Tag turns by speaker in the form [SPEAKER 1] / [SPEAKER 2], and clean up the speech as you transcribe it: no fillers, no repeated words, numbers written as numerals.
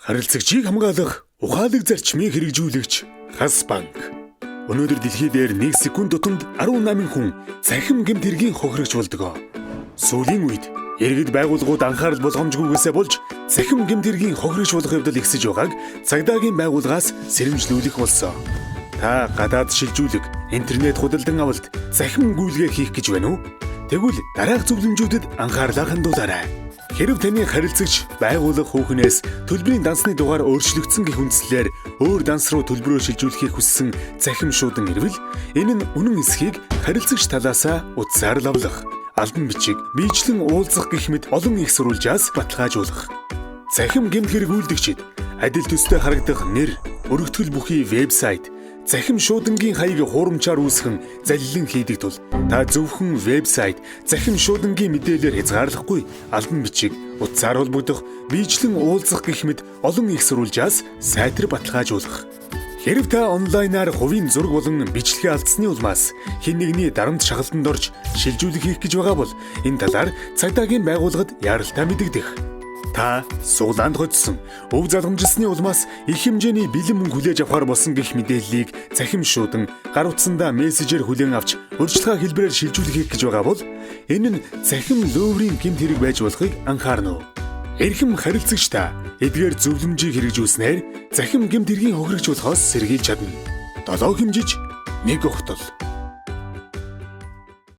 [SPEAKER 1] Харилцагчийг хамгаалах ухаалаг зарчмыг хэрэгжүүлэгч Хас банк. Өнөөдөр дэлхий дээр 1 секунд тутамд 18 хүн цахим гэмт хэргийн хохирогч болдог. Сүүлийн үед иргэд байгууллагууд анхаарал болгоомжгүйгээсээ болж цахим гэмт хэргийн хохирогч болох явдал ихсэж байгааг цагдаагийн байгууллагаас сэрэмжлүүлэх болсон. Та гадаад шилжүүлэг, интернет худалдан авалт, цахим гүйлгээ хийх гэж байна уу? Тэгвэл дараах зөвлөмжүүдэд анхаарлаа хандуулаарай. Хэрэв таны харилцагч байгууллага хүүхнээс төлбөрийн дансны дугаар өөрчлөгдсөн гэх үндслээр өөр данс руу төлбөрөө шилжүүлэхийг хүссэн цахим шуудан ирвэл энэ нь үнэн эсхийг харилцагч талаасаа утсаар лавлах, албан бичиг, биечлэн уулзах гэх мэт олон их сурвалжаас баталгаажуулах. Цахим гэмт хэрэг үйлдэгчид адил төстэй харагдах нэр, өргөтгөл бүхий вебсайт, цахим шуудангийн хаяг хуурамчаар үүсгэн залилан хийдэг тул та зөвхөн вебсайт, цахим шуудангийн мэдээлэлээр хязгаарлахгүй албан бичиг, утсаар холбогдох, биечлэн уулзах гэх мэт олон их сурвалжаас сайтар баталгаажуулах. Хэрэв та онлайнаар хувийн зураг болон бичлэгээ алдсны улмаас хэн нэгний дарамт шахалтанд орж шилжүүлэг хийх гэж байгаа бол энэ талаар цагдаагийн байгууллагад яаралтай мэдэгдэх. Та суглаанд хоцсон, өв залгамжилсны улмаас их хэмжээний бэлэн мөнгө хүлээж авахар болсон гэх мэдээллийг цахим шуудан гар утсандаа мессежээр хүлээн авч урьдчилгаа хэлбэрээр шилжүүлэх гэж байгаа бол энэ нь цахим лөөврийн гэмт хэрэг байж болохыг анхаарна уу? Эрхэм харилцагч та эдгээр зөвлөмжийг хэрэгжүүлснээр цахим гэмт хэргийн хохирогч болохоос сэргийлж чадна. 7 хэмжиж 1 огтол.